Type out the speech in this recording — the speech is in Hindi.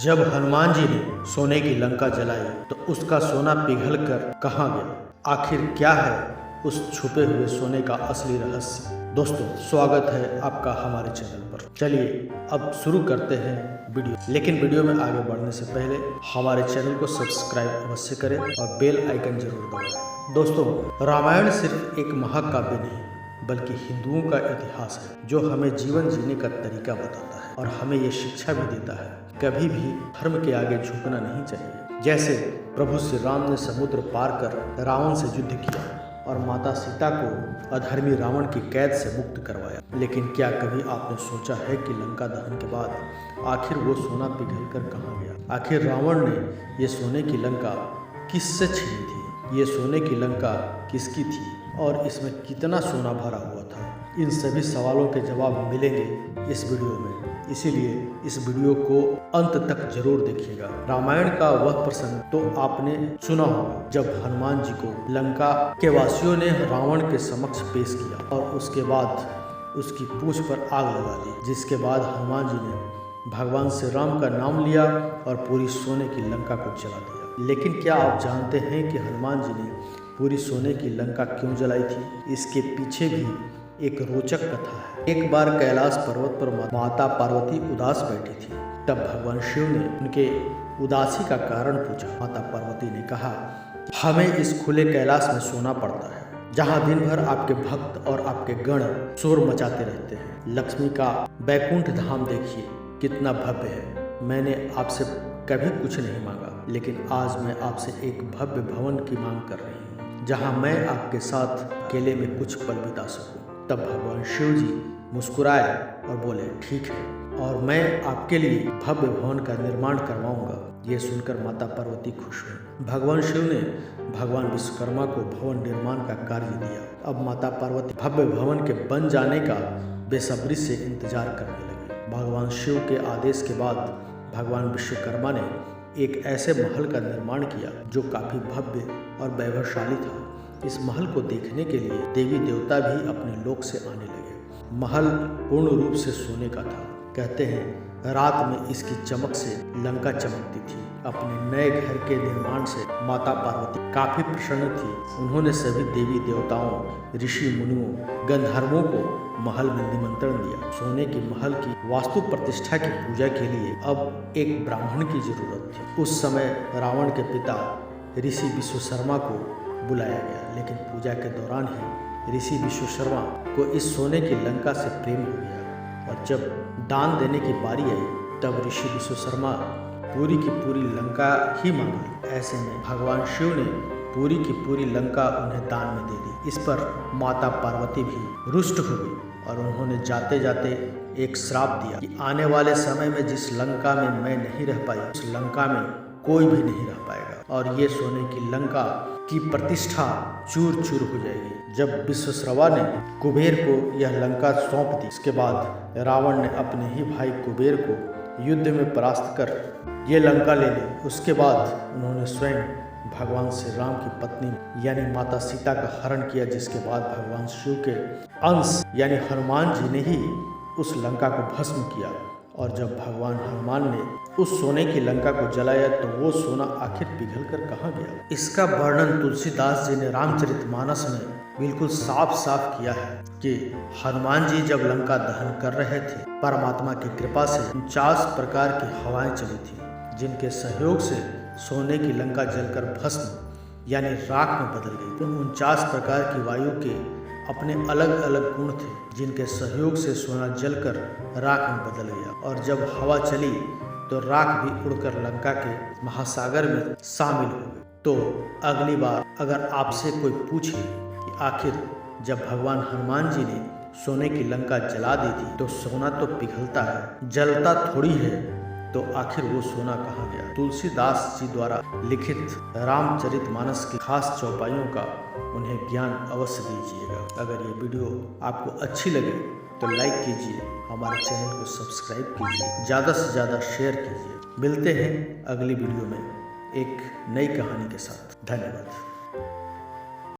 जब हनुमान जी ने सोने की लंका जलाई तो उसका सोना पिघल कर कहाँ गया? आखिर क्या है उस छुपे हुए सोने का असली रहस्य? दोस्तों, स्वागत है आपका हमारे चैनल पर। चलिए अब शुरू करते हैं वीडियो। लेकिन वीडियो में आगे बढ़ने से पहले हमारे चैनल को सब्सक्राइब अवश्य करें और बेल आइकन जरूर दबाएं। दोस्तों, रामायण सिर्फ एक महाकाव्य नहीं बल्कि हिंदुओं का इतिहास है जो हमें जीवन जीने का तरीका बताता है और हमें ये शिक्षा भी देता है कभी भी धर्म के आगे झुकना नहीं चाहिए। जैसे प्रभु श्री राम ने समुद्र पार कर रावण से युद्ध किया और माता सीता को अधर्मी रावण की कैद से मुक्त करवाया। लेकिन क्या कभी आपने सोचा है कि लंका दहन के बाद आखिर वो सोना पिघल कर कहाँ गया? आखिर रावण ने ये सोने की लंका किससे छीनी थी? ये सोने की लंका किसकी थी और इसमें कितना सोना भरा हुआ था? इन सभी सवालों के जवाब मिलेंगे इस वीडियो में, इसीलिए इस वीडियो को अंत तक जरूर देखिएगा। रामायण का वह प्रसंग तो आपने सुना होगा जब हनुमान जी को लंका के वासियों ने रावण के समक्ष पेश किया और उसके बाद उसकी पूंछ पर आग लगा दी, जिसके बाद हनुमान जी ने भगवान श्री राम का नाम लिया और पूरी सोने की लंका को जला दिया। लेकिन क्या आप जानते हैं कि हनुमान जी ने पूरी सोने की लंका क्यों जलाई थी? इसके पीछे भी एक रोचक कथा है। एक बार कैलाश पर्वत पर माता पार्वती उदास बैठी थी। तब भगवान शिव ने उनके उदासी का कारण पूछा। माता पार्वती ने कहा, हमें इस खुले कैलाश में सोना पड़ता है जहाँ दिन भर आपके भक्त और आपके गण शोर मचाते रहते हैं। लक्ष्मी का बैकुंठ धाम देखिए कितना भव्य है। मैंने आपसे कभी कुछ नहीं मांगा, लेकिन आज मैं आपसे एक भव्य भवन की मांग कर रही हूँ जहाँ मैं आपके साथ अकेले में कुछ पल बिता सकूं। तब भगवान शिव जी मुस्कुराए और बोले, ठीक है, और मैं आपके लिए भव्य भवन का निर्माण करवाऊंगा। ये सुनकर माता पार्वती खुश हुई। भगवान शिव ने भगवान विश्वकर्मा को भवन निर्माण का कार्य दिया। अब माता पार्वती भव्य भवन के बन जाने का बेसब्री से इंतजार करने लगे। भगवान शिव के आदेश के बाद भगवान विश्वकर्मा ने एक ऐसे महल का निर्माण किया जो काफी भव्य और वैभवशाली था। इस महल को देखने के लिए देवी देवता भी अपने लोक से आने लगे। महल पूर्ण रूप से सोने का था। कहते हैं रात में इसकी चमक से लंका चमकती थी। अपने नए घर के निर्माण से माता पार्वती काफी प्रसन्न थी। उन्होंने सभी देवी देवताओं, ऋषि मुनियों, गंधर्वों को महल में निमंत्रण दिया। सोने की महल की वास्तु प्रतिष्ठा की पूजा के लिए अब एक ब्राह्मण की जरूरत थी। उस समय रावण के पिता ऋषि विश्वकर्मा को बुलाया गया, लेकिन पूजा के दौरान ही ऋषि विश्वकर्मा को इस सोने की लंका से प्रेम हो गया और जब दान देने की बारी आई तब ऋषि विश्वकर्मा पूरी की पूरी लंका ही मांगी। ऐसे में भगवान शिव ने पूरी की पूरी लंका उन्हें दान में दे दी। इस पर माता पार्वती भी रुष्ट हो गई और उन्होंने जाते जाते एक श्राप दिया कि आने वाले समय में जिस लंका में मैं नहीं रह पाई उस लंका में कोई भी नहीं रह पाएगा और ये सोने की लंका की प्रतिष्ठा चूर चूर हो जाएगी। जब विश्वकर्मा ने कुबेर को यह लंका सौंप दी, इसके बाद रावण ने अपने ही भाई कुबेर को युद्ध में परास्त कर ये लंका ले ली। उसके बाद उन्होंने स्वयं भगवान श्री राम की पत्नी यानी माता सीता का हरण किया, जिसके बाद भगवान शिव के अंश यानी हनुमान जी ने ही उस लंका को भस्म किया। और जब भगवान हनुमान ने उस सोने की लंका को जलाया तो वो सोना आखिर पिघल कर कहाँ गया? इसका वर्णन तुलसीदास जी ने रामचरितमानस में बिल्कुल साफ साफ किया है कि हनुमान जी जब लंका दहन कर रहे थे, परमात्मा की कृपा से 49 प्रकार की हवाएं चली थी, जिनके सहयोग से सोने की लंका जलकर भस्म यानी राख में बदल गई। तो 49 प्रकार की वायु के अपने अलग अलग गुण थे, जिनके सहयोग से सोना जलकर राख में बदल गया। और जब हवा चली तो राख भी उड़कर लंका के महासागर में शामिल हो गई। तो अगली बार अगर आपसे कोई पूछे कि आखिर जब भगवान हनुमान जी ने सोने की लंका जला दी थी तो सोना तो पिघलता है, जलता थोड़ी है, तो आखिर वो सोना कहाँ गया? तुलसीदास जी द्वारा लिखित रामचरितमानस की खास चौपाइयों का उन्हें ज्ञान अवश्य दीजिएगा। अगर ये वीडियो आपको अच्छी लगे तो लाइक कीजिए, हमारे चैनल को सब्सक्राइब कीजिए, ज़्यादा से ज़्यादा शेयर कीजिए। मिलते हैं अगली वीडियो में एक नई कहानी के साथ। धन्यवाद।